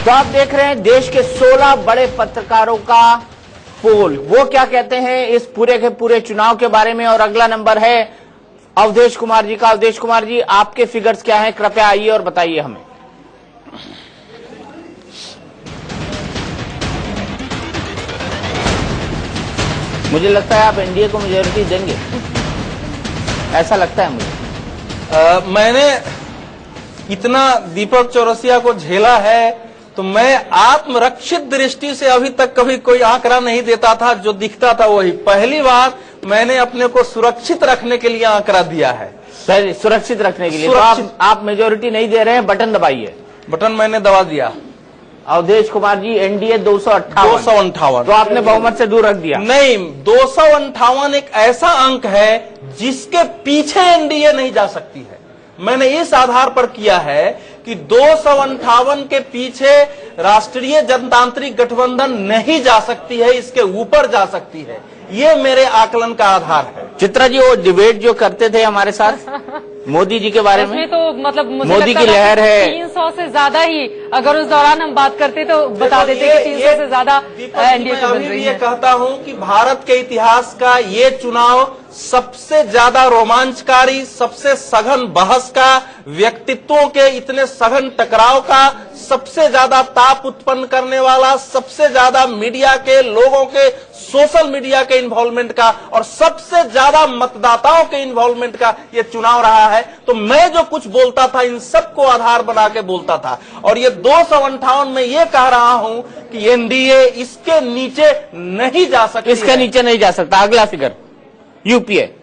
तो आप देख रहे हैं देश के 16 बड़े पत्रकारों का पोल, वो क्या कहते हैं इस पूरे के पूरे चुनाव के बारे में। और अगला नंबर है अवधेश कुमार जी का। अवधेश कुमार जी, आपके फिगर्स क्या हैं, कृपया आइए और बताइए हमें। मुझे लगता है आप एनडीए को मेजोरिटी देंगे, ऐसा लगता है मुझे। मैंने इतना दीपक चौरसिया को झेला है तो मैं आत्मरक्षित दृष्टि से अभी तक कभी कोई आंकड़ा नहीं देता था, जो दिखता था वही। पहली बार मैंने अपने को सुरक्षित रखने के लिए आंकड़ा दिया है। सुरक्षित रखने के लिए तो आप मेजोरिटी नहीं दे रहे हैं, बटन दबाइए। बटन मैंने दबा दिया। अवधेश कुमार जी, एनडीए 258। तो आपने बहुमत से दूर रख दिया। नहीं, 258 एक ऐसा अंक है जिसके पीछे एनडीए नहीं जा सकती है। मैंने इस आधार पर किया है कि 258 के पीछे राष्ट्रीय जनतांत्रिक गठबंधन नहीं जा सकती है, इसके ऊपर जा सकती है। ये मेरे आकलन का आधार है। चित्रा जी, वो डिबेट जो करते थे हमारे साथ मोदी जी के बारे में, तो मतलब मुझे मोदी की लहर है 300 से ज्यादा ही, अगर उस दौरान हम बात करते तो बता देते कि 300 से ज्यादा एनडीए को मिल रही है। ये कहता हूं कि भारत के इतिहास का ये चुनाव सबसे ज्यादा रोमांचकारी, सबसे सघन बहस का, व्यक्तित्वों के इतने सघन टकराव का, सबसे ज्यादा ताप उत्पन्न करने वाला, सबसे ज्यादा मीडिया के लोगों के, सोशल मीडिया के इन्वॉल्वमेंट का और सबसे ज्यादा मतदाताओं के इन्वॉल्वमेंट का ये चुनाव रहा है। तो मैं जो कुछ बोलता था इन सबको आधार बना के बोलता था। और ये 258 में ये कह रहा हूं कि एनडीए इसके नीचे नहीं जा सकती। इसके नीचे नहीं जा सकता। अगला फिगर यूपीए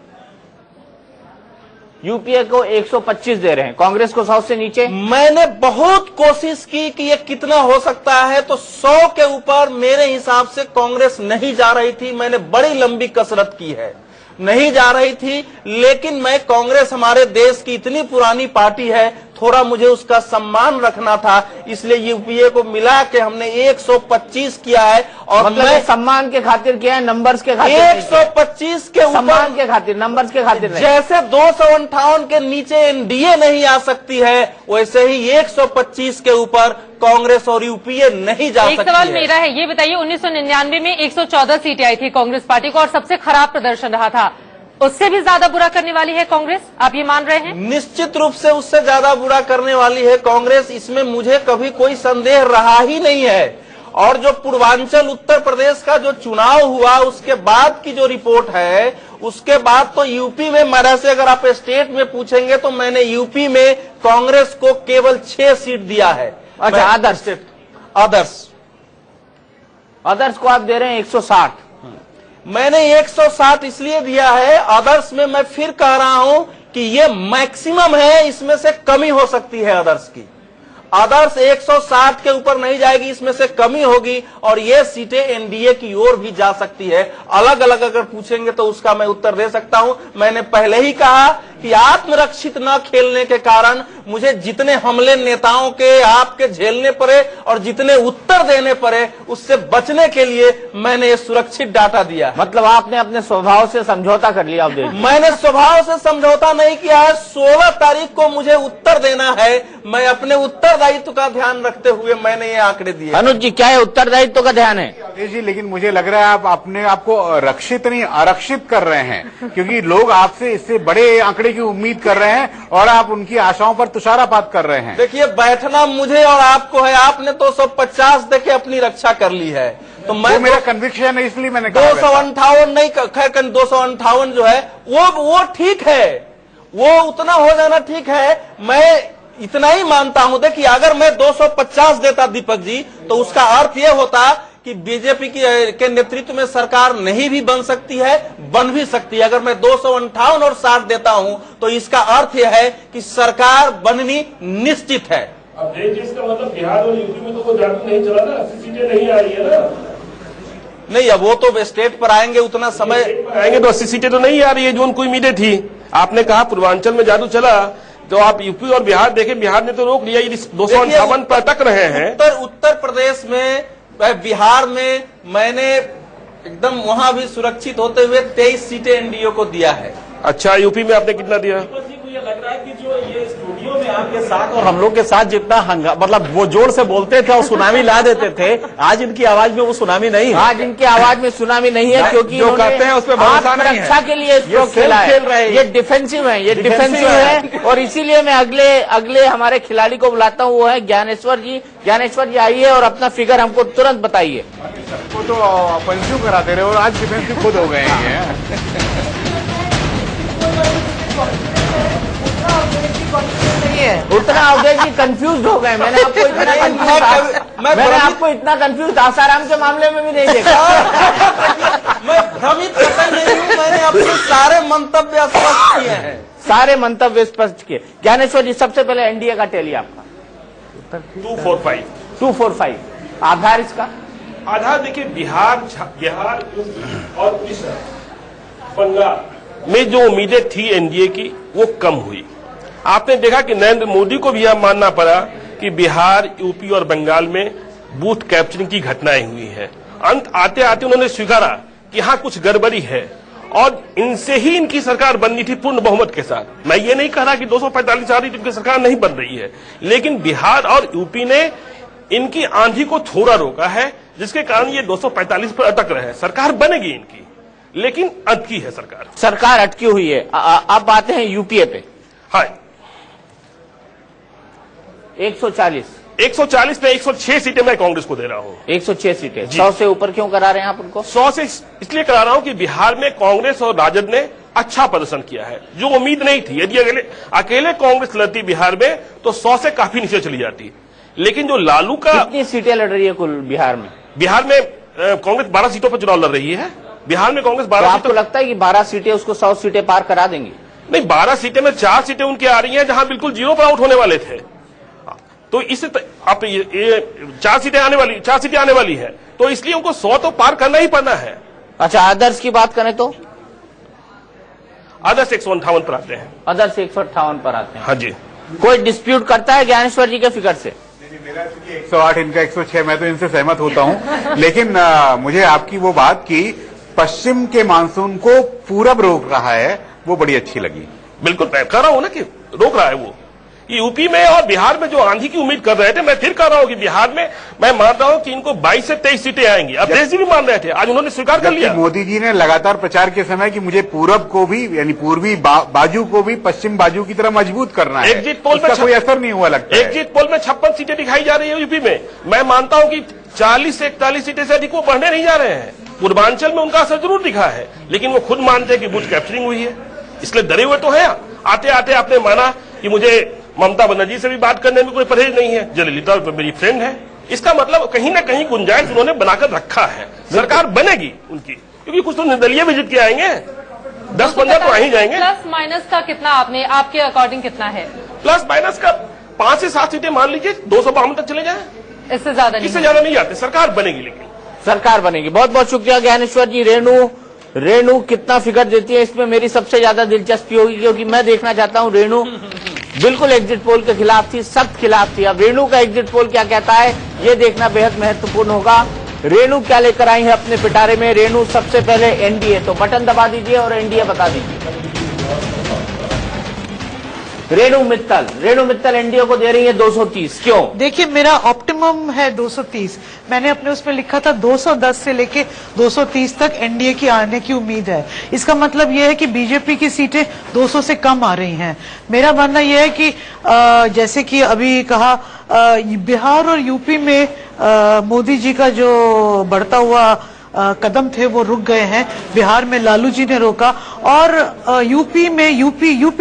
को 125 दे रहे हैं, कांग्रेस को 100 से नीचे। मैंने बहुत कोशिश की कि ये कितना हो सकता है, तो 100 के ऊपर मेरे हिसाब से कांग्रेस नहीं जा रही थी। मैंने बड़ी लंबी कसरत की है, नहीं जा रही थी। लेकिन मैं कांग्रेस हमारे देश की इतनी पुरानी पार्टी है, थोड़ा मुझे उसका सम्मान रखना था, इसलिए यूपीए को मिला के हमने 125 किया है। और मतलब मैं सम्मान के खातिर किया है, नंबर्स के खातिर 125 के ऊपर, सम्मान के खातिर, नंबर्स के खातिर नहीं। जैसे 258 के नीचे एनडीए नहीं आ सकती है, वैसे ही 125 के ऊपर कांग्रेस और यूपीए नहीं जा सकती है। एक सवाल मेरा है, ये बताइए 1999 में 114 सीटें आई थी कांग्रेस पार्टी को और सबसे खराब प्रदर्शन रहा था, उससे भी ज्यादा बुरा करने वाली है कांग्रेस, आप ये मान रहे हैं? निश्चित रूप से उससे ज्यादा बुरा करने वाली है कांग्रेस, इसमें मुझे कभी कोई संदेह रहा ही नहीं है। और जो पूर्वांचल उत्तर प्रदेश का जो चुनाव हुआ उसके बाद की जो रिपोर्ट है, उसके बाद तो यूपी में मेरा से अगर आप स्टेट में पूछेंगे तो मैंने यूपी में कांग्रेस को केवल 6 सीट दिया है। अच्छा, अदर्स को आप दे रहे हैं 160। मैंने 160 इसलिए दिया है, अदर्स में मैं फिर कह रहा हूं कि ये मैक्सिमम है, इसमें से कमी हो सकती है अदर्स की। अदर्स 160 के ऊपर नहीं जाएगी, इसमें से कमी होगी और ये सीटें एनडीए की ओर भी जा सकती है। अलग अलग अगर पूछेंगे तो उसका मैं उत्तर दे सकता हूं। मैंने पहले ही कहा कि आत्मरक्षित न खेलने के कारण मुझे जितने हमले नेताओं के आपके झेलने पड़े और जितने उत्तर देने पड़े, उससे बचने के लिए मैंने ये सुरक्षित डाटा दिया। मतलब आपने अपने स्वभाव से समझौता कर लिया? मैंने स्वभाव से समझौता नहीं किया है। 16 तारीख को मुझे उत्तर देना है, मैं अपने उत्तरदायित्व का ध्यान रखते हुए मैंने ये आंकड़े दिए। अनुज जी, क्या है उत्तरदायित्व का ध्यान है? जी, लेकिन मुझे लग रहा है आप अपने आपको रक्षित नहीं आरक्षित कर रहे हैं, क्योंकि लोग आपसे इससे बड़े आंकड़े की उम्मीद कर रहे हैं और आप उनकी आशाओं पर तुषारापात कर रहे हैं। देखिए, बैठना मुझे और आपको है, आपने 250 देके अपनी रक्षा कर ली है, तो मैं मेरा कन्विक्शन है, इसलिए मैंने 258 नहीं, खैर 258 जो है वो ठीक है, वो उतना हो जाना ठीक है। मैं इतना ही मानता हूं, देखिए अगर मैं 250 देता दीपक जी, तो उसका अर्थ ये होता कि बीजेपी के नेतृत्व में सरकार नहीं भी बन सकती है, बन भी सकती है। अगर मैं 258 और 60 देता हूं तो इसका अर्थ यह है कि सरकार बननी निश्चित है। अब इसका मतलब बिहार और यूपी में तो कोई जादू नहीं चला ना, 80 सीटें नहीं आ रही है ना? नहीं, अब वो तो स्टेट पर आएंगे, उतना समय आएंगे तो 80 सीटें तो नहीं आ रही है जो उनको उम्मीदें थी। आपने कहा पूर्वांचल में जादू चला, तो आप यूपी और बिहार देखें, बिहार ने तो रोक लिया, 258 पर अटक रहे हैं। उत्तर प्रदेश में, बिहार में मैंने एकदम वहां भी सुरक्षित होते हुए 23 सीटें एनडीए को दिया है। अच्छा, यूपी में आपने कितना दिया? ये लग रहा है कि जो ये स्टूडियो में आपके साथ और हम लोग के साथ जितना मतलब वो जोर से बोलते थे और सुनामी ला देते थे, आज इनकी आवाज में वो सुनामी नहीं है। आज इनकी आवाज में सुनामी नहीं है, क्योंकि जो कहते हैं उस पर भरोसा नहीं है। रक्षा के लिए स्ट्रोक खेला है, ये डिफेंसिव है, ये डिफेंसिव है। और इसीलिए मैं अगले हमारे खिलाड़ी को बुलाता हूँ, वो है ज्ञानेश्वर जी। ज्ञानेश्वर जी आइए और अपना फिगर हमको तुरंत बताइए। वो तो ऑफेंसिव कराते रहे और आज डिफेंसिव खुद हो गए हैं। उतना अवधेश जी कंफ्यूज हो गए। मैंने आपको इतना कंफ्यूज आसाराम के मामले में भी नहीं देखा। मैं भ्रमित कतई नहीं हूँ, मैंने अपने सारे मंतव्य स्पष्ट किए हैं। सारे मंतव्य स्पष्ट किए। ज्ञानेश्वर जी, सबसे पहले एनडीए का टेली आपका 245। आधार इसका? आधार देखिए, बिहार और उड़ीसा, बंगाल में जो उम्मीदें थी एनडीए की वो कम हुई। आपने देखा कि नरेंद्र मोदी को भी यह मानना पड़ा कि बिहार, यूपी और बंगाल में बूथ कैप्चरिंग की घटनाएं हुई है। अंत आते आते उन्होंने स्वीकारा कि हाँ कुछ गड़बड़ी है और इनसे ही इनकी सरकार बननी थी पूर्ण बहुमत के साथ। मैं ये नहीं कह रहा कि 245 आ रही तो इनकी सरकार नहीं बन रही है, लेकिन बिहार और यूपी ने इनकी आंधी को थोड़ा रोका है, जिसके कारण ये 245 पर अटक रहे हैं। सरकार बनेगी इनकी, लेकिन अटकी है सरकार अटकी हुई है। अब आते हैं यूपीए पे। हाँ, 140 में 106 सीटें मैं कांग्रेस को दे रहा हूं। 106 सीटें 100 से ऊपर क्यों करा रहे हैं आप उनको? 100 से इसलिए करा रहा हूं कि बिहार में कांग्रेस और राजद ने अच्छा प्रदर्शन किया है, जो उम्मीद नहीं थी। यदि अकेले कांग्रेस लड़ती बिहार में तो 100 से काफी नीचे चली जाती। लेकिन जो लालू का, कितनी सीटें लड़ रही है कुल बिहार में? कांग्रेस 12 सीटों पर चुनाव लड़ रही है। बिहार में कांग्रेस 12 आपको लगता है कि 12 सीटें उसको 100 सीटें पार करा देंगी? नहीं, 12 सीटें में 4 सीटें उनकी आ रही हैं जहां बिल्कुल जीरो पर आउट होने वाले थे। तो इससे आप ये 4 सीटें आने वाली है, तो इसलिए उनको 100 तो पार करना ही पड़ना है। अच्छा, अदर्स की बात करें तो अदर्स 158 पर आते हैं। अदर्स 158 पर आते हैं। हाँ जी। कोई डिस्प्यूट करता है ज्ञानेश्वर जी के फिगर से? मेरा 108, इनका 106, मैं तो इनसे सहमत होता हूं। लेकिन मुझे आपकी वो बात की पश्चिम के मानसून को पूरब रोक रहा है, वो बड़ी अच्छी लगी। बिल्कुल, मैं कह रहा हूं ना कि रोक रहा है वो। यूपी में और बिहार में जो आंधी की उम्मीद कर रहे थे, मैं फिर कह रहा हूं कि बिहार में मैं मान रहा हूं कि इनको 22 से 23 सीटें आएंगी। अवधेश जी भी मान रहे थे, आज उन्होंने स्वीकार कर लिया। मोदी जी ने लगातार प्रचार के समय कि मुझे पूरब को भी, यानी पूर्वी बाजू को भी पश्चिम बाजू की तरह मजबूत करना है। एग्जिट पोल में कोई असर नहीं हुआ लगता है। एग्जिट पोल में 56 सीटें दिखाई जा रही है यूपी में। मैं मानता हूं कि 40 से 41 सीटें से अधिक वो बढ़ने नहीं जा रहे हैं। पूर्वांचल में उनका असर जरूर दिखा है, लेकिन वो खुद मानते हैं कि बूथ कैप्चरिंग हुई है, इसलिए डरे हुए तो है। आते आते आपने माना कि मुझे ममता बनर्जी से भी बात करने में कोई परहेज नहीं है, जयललिता मेरी फ्रेंड है। इसका मतलब कहीं ना कहीं गुंजाइश उन्होंने बनाकर रखा है। सरकार बनेगी उनकी, क्योंकि कुछ तो निर्दलीय विजिट के आएंगे, 10-15 तो आ ही जाएंगे। प्लस माइनस का कितना आपके अकॉर्डिंग कितना है? प्लस माइनस का 5 से 7 सीटें मान लीजिए, 252 तक चले जाए, इससे ज्यादा नहीं जाते। सरकार बनेगी, लेकिन सरकार बनेगी। बहुत बहुत शुक्रिया ज्ञानेश्वर जी। रेणु कितना फिगर देती है, इसमें मेरी सबसे ज्यादा दिलचस्पी होगी, क्योंकि मैं देखना चाहता हूं। रेणु बिल्कुल एग्जिट पोल के खिलाफ थी, सख्त खिलाफ थी। अब रेणु का एग्जिट पोल क्या कहता है, ये देखना बेहद महत्वपूर्ण होगा। रेणु क्या लेकर आई है अपने पिटारे में? रेणु सबसे पहले एनडीए, तो बटन दबा दीजिए और एनडीए बता दीजिए। रेणु मित्तल एनडीए को दे रही है 230। क्यों? देखिए, मेरा ऑप्टिमम है 230। मैंने अपने उसमें लिखा था 210 से लेके 230 तक एनडीए की आने की उम्मीद है। इसका मतलब यह है कि बीजेपी की सीटें 200 से कम आ रही हैं। मेरा मानना यह है कि जैसे कि अभी कहा, बिहार और यूपी में मोदी जी का जो बढ़ता हुआ कदम थे वो रुक गए हैं। बिहार में लालू जी ने रोका, और यूपी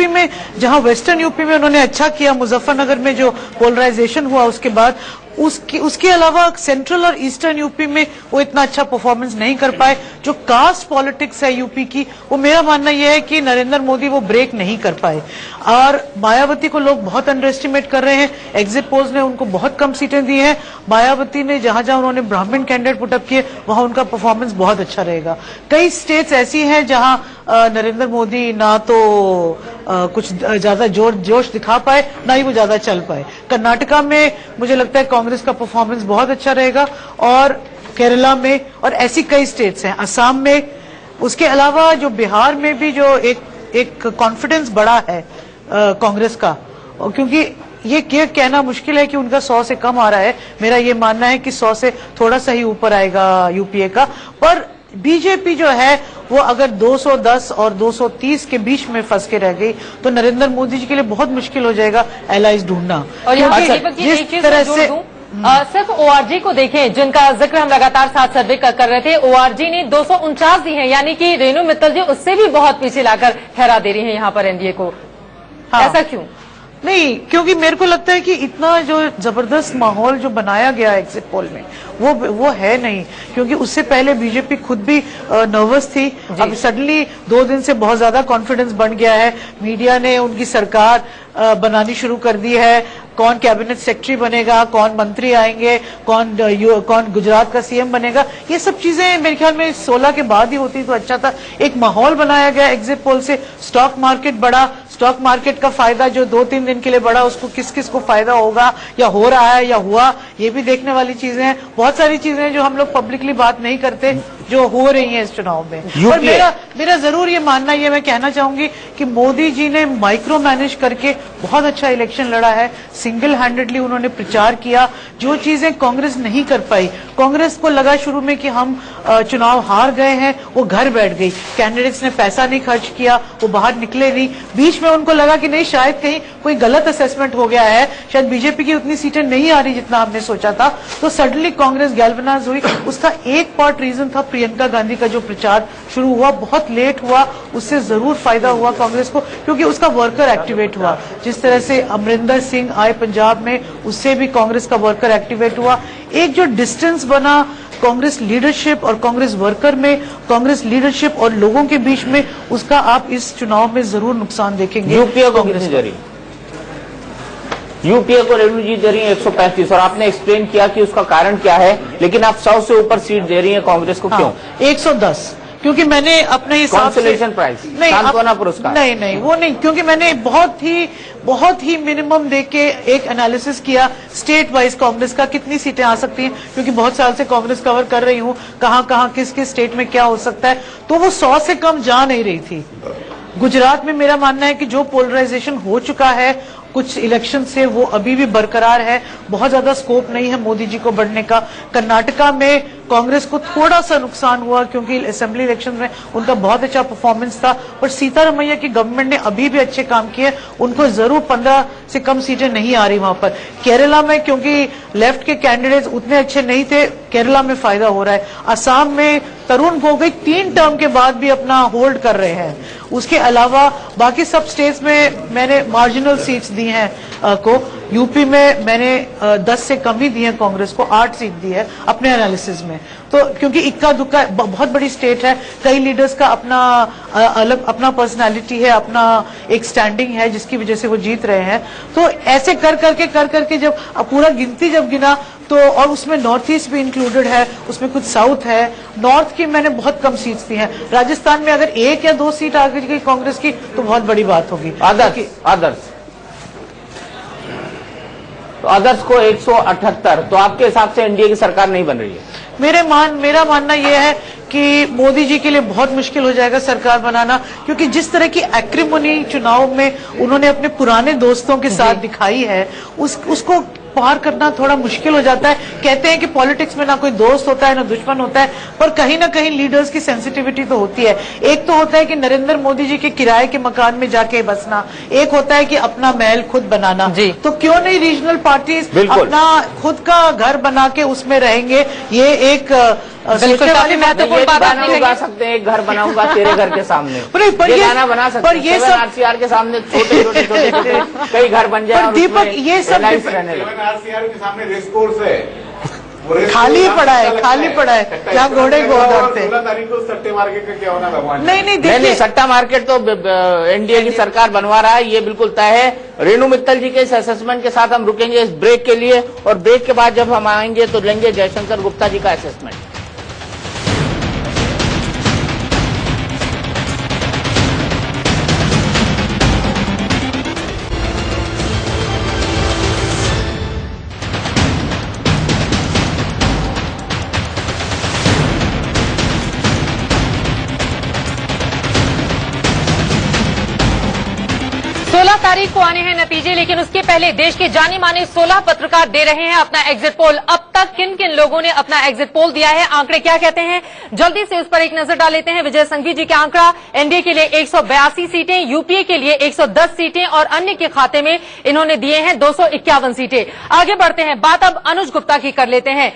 में जहां वेस्टर्न यूपी में उन्होंने अच्छा किया, मुजफ्फरनगर में जो पोलराइजेशन हुआ उसके बाद, उसके अलावा सेंट्रल और ईस्टर्न यूपी में वो इतना अच्छा परफॉर्मेंस नहीं कर पाए। जो कास्ट पॉलिटिक्स है यूपी की, वो मेरा मानना यह है कि नरेंद्र मोदी वो ब्रेक नहीं कर पाए। और मायावती को लोग बहुत अंडर एस्टिमेट कर रहे हैं। एग्जिट पोल्स ने उनको बहुत कम सीटें दी हैं। मायावती ने जहां जहां उन्होंने ब्राह्मण कैंडिडेट पुटअप किए, वहां उनका परफॉर्मेंस बहुत अच्छा रहेगा। कई स्टेट्स ऐसी हैं जहां नरेंद्र मोदी ना तो कुछ ज्यादा जोश दिखा पाए, ना ही वो ज्यादा चल पाए। कर्नाटका में मुझे लगता है कांग्रेस का परफॉर्मेंस बहुत अच्छा रहेगा, और केरला में, और ऐसी कई स्टेट्स हैं, असम में। उसके अलावा जो बिहार में भी जो एक कॉन्फिडेंस बढ़ा है कांग्रेस का, और क्योंकि ये कहना मुश्किल है कि उनका 100 से कम आ रहा है। मेरा ये मानना है कि 100 से थोड़ा सा ही ऊपर आएगा यूपीए का। पर बीजेपी जो है वो अगर 210 और 230 के बीच में फंस के रह गई तो नरेंद्र मोदी जी के लिए बहुत मुश्किल हो जाएगा एलाइज ढूंढना। और यहाँ दीपक जी एक चीज मैं जोड़ दूं, सिर्फ ओआरजी को देखें जिनका जिक्र हम लगातार साथ सर्वे कर रहे थे, ओआरजी ने 249 दी है, यानी कि रेणु मित्तल जी उससे भी बहुत पीछे लाकर ठहरा दे रही हैं यहाँ पर एनडीए को। हाँ। ऐसा क्यों? नहीं, क्योंकि मेरे को लगता है कि इतना जो जबरदस्त माहौल जो बनाया गया एग्जिट पोल में वो है नहीं, क्योंकि उससे पहले बीजेपी खुद भी नर्वस थी। अब सडनली 2 दिन से बहुत ज्यादा कॉन्फिडेंस बन गया है। मीडिया ने उनकी सरकार बनानी शुरू कर दी है, कौन कैबिनेट सेक्रेटरी बनेगा, कौन मंत्री आएंगे, कौन गुजरात का सीएम बनेगा, ये सब चीजें मेरे ख्याल में 16 के बाद ही होती तो अच्छा था। एक माहौल बनाया गया एग्जिट पोल से, स्टॉक मार्केट बढ़ा, स्टॉक मार्केट का फायदा जो 2-3 दिन के लिए बढ़ा उसको किस किस को फायदा होगा या हो रहा है या हुआ, ये भी देखने वाली चीजें हैं। बहुत सारी चीजें हैं जो हम लोग पब्लिकली बात नहीं करते जो हो रही हैं इस चुनाव में। और मेरा जरूर ये मानना, ये मैं कहना चाहूंगी कि मोदी जी ने माइक्रो मैनेज करके बहुत अच्छा इलेक्शन लड़ा है। सिंगल हैंडेडली उन्होंने प्रचार किया, जो चीजें कांग्रेस नहीं कर पाई। कांग्रेस को लगा शुरू में कि हम चुनाव हार गए हैं, वो घर बैठ गई। कैंडिडेट्स ने पैसा नहीं खर्च किया, वो बाहर निकले नहीं। बीच में उनको लगा कि नहीं, शायद कहीं कोई गलत असेसमेंट हो गया है, शायद बीजेपी की उतनी सीटें नहीं आ रही जितना हमने सोचा था, तो सडनली कांग्रेस गैल्वनाइज हुई। उसका एक पार्ट रीजन था प्रियंका गांधी का जो प्रचार शुरू हुआ, बहुत लेट हुआ, उससे जरूर फायदा हुआ कांग्रेस को, क्योंकि उसका वर्कर एक्टिवेट हुआ। जिस तरह से अमरिंदर सिंह आए पंजाब में, उससे भी कांग्रेस का वर्कर एक्टिवेट हुआ। एक जो डिस्टेंस बना कांग्रेस लीडरशिप और कांग्रेस वर्कर में, कांग्रेस लीडरशिप और लोगों के बीच में, उसका आप इस चुनाव में जरूर नुकसान देखेंगे। यूपीए को कितनी दे रही? यूपीए को रेणु जी दे रही है 135, और आपने एक्सप्लेन किया कि उसका कारण क्या है, लेकिन आप 100 से ऊपर सीट दे रही है कांग्रेस को। क्यों? 110, क्योंकि मैंने अपने हिसाब से कॉन्सोलेशन प्राइज, सांत्वना पुरस्कार, नहीं वो नहीं, क्योंकि मैंने बहुत ही मिनिमम देके एक एनालिसिस किया स्टेट वाइज कांग्रेस का कितनी सीटें आ सकती हैं, क्योंकि बहुत साल से कांग्रेस कवर कर रही हूं, कहां किस स्टेट में क्या हो सकता है, तो वो 100 से कम जा नहीं रही थी। गुजरात में मेरा मानना है कि जो पोलराइजेशन हो चुका है कुछ इलेक्शन से, वो अभी भी बरकरार है, बहुत ज्यादा स्कोप नहीं है मोदी जी को बढ़ने का। कर्नाटका में कांग्रेस को थोड़ा सा नुकसान हुआ क्योंकि असेंबली इलेक्शन में उनका बहुत अच्छा परफॉर्मेंस था, पर सीतारमैया की गवर्नमेंट ने अभी भी अच्छे काम किए, उनको जरूर 15 से कम सीटें नहीं आ रही वहां पर। केरला में क्योंकि लेफ्ट के कैंडिडेट्स उतने अच्छे नहीं थे, केरला में फायदा हो रहा है। असम में तरुण गोगोई 3 टर्म के बाद भी अपना होल्ड कर रहे हैं। उसके अलावा बाकी सब स्टेट्स में मैंने मार्जिनल सीट्स दी हैं को। यूपी में मैंने 10 से कम ही दी है कांग्रेस को, 8 सीट दी है अपने एनालिसिस में। तो क्योंकि इक्का दुक्का बहुत बड़ी स्टेट है, कई लीडर्स का अपना अलग अपना पर्सनालिटी है, अपना एक स्टैंडिंग है जिसकी वजह से वो जीत रहे हैं। तो ऐसे कर करके जब पूरा गिनती जब गिना तो, और उसमें नॉर्थ ईस्ट भी इंक्लूडेड है, उसमें कुछ साउथ है, नॉर्थ की मैंने बहुत कम सीट्स दी हैं। राजस्थान में अगर 1 या 2 सीट आ गई कांग्रेस की तो बहुत बड़ी बात होगी। आदर्श को 178, तो आपके हिसाब से एनडीए की सरकार नहीं बन रही है? मेरा मानना यह है कि मोदी जी के लिए बहुत मुश्किल हो जाएगा सरकार बनाना, क्योंकि जिस तरह की एक्रिमोनी चुनाव में उन्होंने अपने पुराने दोस्तों के साथ दिखाई है, उसको पार करना थोड़ा मुश्किल हो जाता है। कहते हैं कि पॉलिटिक्स में ना कोई दोस्त होता है ना दुश्मन होता है, पर कहीं ना कहीं लीडर्स की सेंसिटिविटी तो होती है। एक तो होता है कि नरेंद्र मोदी जी के किराए के मकान में जाके बसना, एक होता है कि अपना महल खुद बनाना। तो क्यों नहीं रीजनल पार्टीज अपना खुद का घर बना के उसमें रहेंगे? ये एक बिल्कुल काफी महत्वपूर्ण बात गाना गा सकते हैं, एक घर बनाऊंगा तेरे घर के सामने, पर ये गाना बना सकते हैं। पर ये सब आरसीआर के सामने छोटे कई घर बन जाए। दीपक, ये सब आरसीआर के सामने रेस कोर्स है, खाली पड़ा है, क्या घोड़े को दौड़ते। 16 तारीख को सट्टे मार्केट का क्या होना भगवान। नहीं, सट्टा मार्केट तो एनडीए की सरकार बनवा रहा है, ये बिल्कुल तय है। रेणु मित्तल जी के इस असेसमेंट के साथ हम रुकेंगे इस ब्रेक के लिए, और ब्रेक के बाद जब हम आएंगे तो लेंगे जयशंकर गुप्ता जी का असेसमेंट। 16 तारीख को आने हैं नतीजे, लेकिन उसके पहले देश के जाने माने 16 पत्रकार दे रहे हैं अपना एग्जिट पोल। अब तक किन किन लोगों ने अपना एग्जिट पोल दिया है, आंकड़े क्या कहते हैं, जल्दी से उस पर एक नजर डाल लेते हैं। विजय संघवी जी का आंकड़ा, एनडीए के लिए 182 सीटें, यूपीए के लिए 110 सीटें और अन्य के खाते में इन्होंने दिए हैं 251 सीटें। आगे बढ़ते हैं, बात अब अनुज गुप्ता की कर लेते हैं।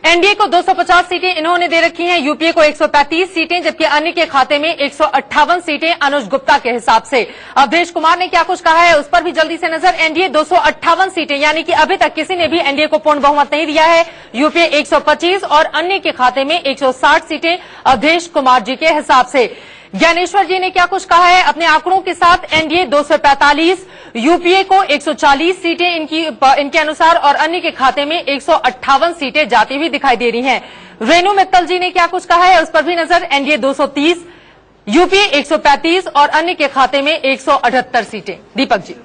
एनडीए को 250 सीटें इन्होंने दे रखी हैं, यूपीए को 135 सीटें, जबकि अन्य के खाते में 158 सीटें अनुज गुप्ता के हिसाब से। अवधेश कुमार ने क्या कुछ कहा है उस पर भी जल्दी से नजर। एनडीए 258 सीटें, यानी कि अभी तक किसी ने भी एनडीए को पूर्ण बहुमत नहीं दिया है। यूपीए 125 और अन्य के खाते में 160 सीटें अवधेश कुमार जी के हिसाब से। ज्ञानेश्वर जी ने क्या कुछ कहा है अपने आंकड़ों के साथ। एनडीए 245, यूपीए को 140 सीटें इनके अनुसार और अन्य के खाते में 158 सीटें जाती हुई दिखाई दे रही हैं। रेणु मित्तल जी ने क्या कुछ कहा है उस पर भी नजर। एनडीए 230, यूपीए 135 और अन्य के खाते में 178 सीटें। दीपक जी।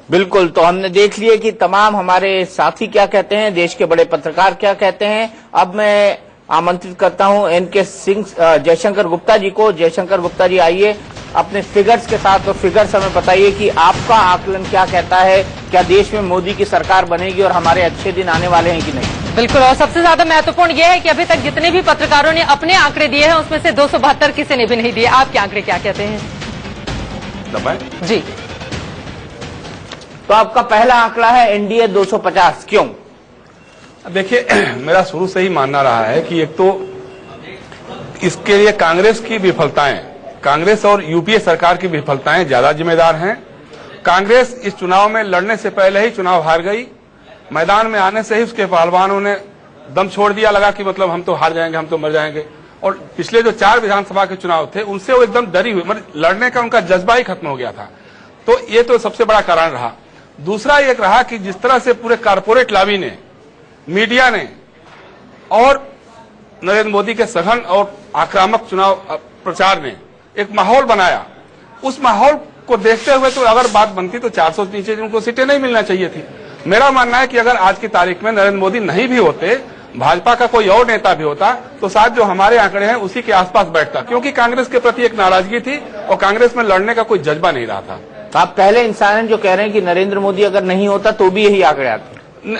बिल्कुल, तो हमने देख लिया कि तमाम हमारे साथी क्या कहते हैं, देश के बड़े पत्रकार क्या कहते हैं। अब मैं आमंत्रित करता हूं एनके सिंह जयशंकर गुप्ता जी को। जयशंकर गुप्ता जी आइए अपने फिगर्स के साथ, तो फिगर्स हमें बताइए कि आपका आकलन क्या कहता है, क्या देश में मोदी की सरकार बनेगी और हमारे अच्छे दिन आने वाले हैं कि नहीं। बिल्कुल, और सबसे ज्यादा महत्वपूर्ण यह है कि अभी तक जितने भी पत्रकारों ने अपने आंकड़े दिए हैं उसमें से 272 किसी ने भी नहीं दिए। आपके आंकड़े क्या कहते हैं जी। तो आपका पहला आंकड़ा है एनडीए 250, क्यों? देखिए, मेरा शुरू से ही मानना रहा है कि एक तो इसके लिए कांग्रेस की विफलताएं, कांग्रेस और यूपीए सरकार की विफलताएं ज्यादा जिम्मेदार हैं। कांग्रेस इस चुनाव में लड़ने से पहले ही चुनाव हार गई। मैदान में आने से ही उसके पहलवानों ने दम छोड़ दिया, लगा कि मतलब हम तो हार जाएंगे, हम तो मर जाएंगे। और पिछले जो 4 विधानसभा के चुनाव थे उनसे वो एकदम डरी हुई, मतलब लड़ने का उनका जज्बा ही खत्म हो गया था। तो ये तो सबसे बड़ा कारण रहा। दूसरा एक रहा कि जिस तरह से पूरे कारपोरेट लॉबी ने, मीडिया ने और नरेंद्र मोदी के सघन और आक्रामक चुनाव प्रचार ने एक माहौल बनाया, उस माहौल को देखते हुए तो अगर बात बनती तो 400 नीचे उनको सीटें नहीं मिलना चाहिए थी। मेरा मानना है कि अगर आज की तारीख में नरेंद्र मोदी नहीं भी होते, भाजपा का कोई और नेता भी होता, तो शायद जो हमारे आंकड़े हैं उसी के आसपास बैठता, क्योंकि कांग्रेस के प्रति एक नाराजगी थी और कांग्रेस में लड़ने का कोई जज्बा नहीं रहा था। तो आप पहले इंसान हैं जो कह रहे हैं कि नरेंद्र मोदी अगर नहीं होता तो भी यही आंकड़े आते।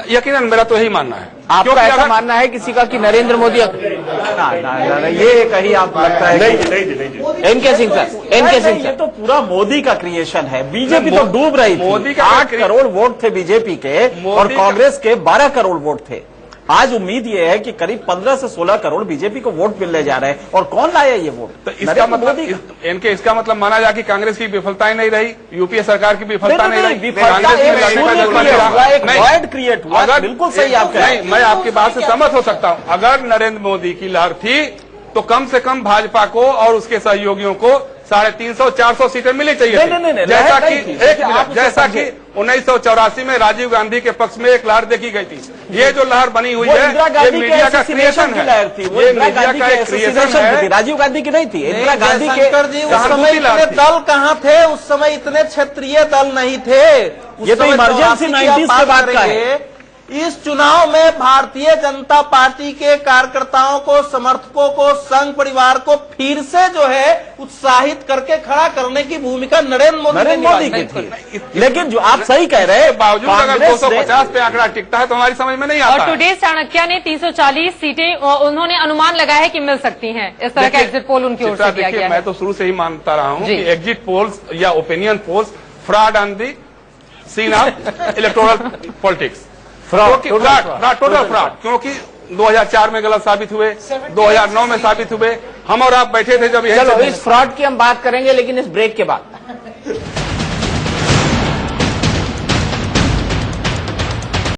यकीनन मेरा तो यही मानना है। आपका ऐसा मानना है किसी का कि नरेंद्र मोदी ना, ये कहीं आप लगता है N K Singh sir, N K Singh ये तो पूरा मोदी का क्रिएशन है। बीजेपी तो डूब रही थी। मोदी का 8 करोड़ वोट थे बीजेपी के और कांग्रेस के 12 करोड़ वोट थे। आज उम्मीद ये है कि करीब 15 से 16 करोड़ बीजेपी को वोट मिलने जा रहे हैं। और कौन लाया ये वोट? तो इसका मतलब इनके इसका मतलब माना जाए कि कांग्रेस की विफलताएं नहीं रही, यूपीए सरकार की विफलता नहीं रही, वॉइड क्रिएट हुआ। बिल्कुल सही आप कह रहे हैं। मैं आपकी बात से सहमत हो सकता हूं। अगर नरेंद्र मोदी की लहर थी तो कम से कम भाजपा को और उसके सहयोगियों को 350-400 सीटें मिलनी चाहिए थी। जैसा कि 1984 में राजीव गांधी के पक्ष में एक लहर देखी गई थी। ये जो लहर बनी हुई है ये मीडिया का क्रिएशन है, ये मीडिया का एक क्रिएशन है। राजीव गांधी की नहीं थी, इंदिरा गांधी के। उस समय इतने दल कहाँ थे? उस समय इतने क्षेत्रीय दल नहीं थे। ये तो इमरजेंसी 90s के बाद का है। इस चुनाव में भारतीय जनता पार्टी के कार्यकर्ताओं को, समर्थकों को, संघ परिवार को फिर से जो है उत्साहित करके खड़ा करने की भूमिका नरेंद्र मोदी की थी। लेकिन जो आप सही कह रहे हैं, बावजूद अगर 250 पे आंकड़ा टिकता है तो हमारी समझ में नहीं आता। और टुडे चाणक्य ने 340 सीटें उन्होंने अनुमान लगाया है कि मिल सकती हैं। इस तरह का एग्जिट पोल उनकी ओर से किया गया है। मैं तो शुरू से ही मानता रहा हूँ कि एग्जिट पोल्स या opinion polls fraud on the scene of electoral politics, total fraud. क्योंकि 2004 में गलत साबित हुए, 2009 में साबित हुए। हम और आप बैठे थे जब। चलो इस फ्रॉड की हम बात करेंगे लेकिन इस ब्रेक के बाद।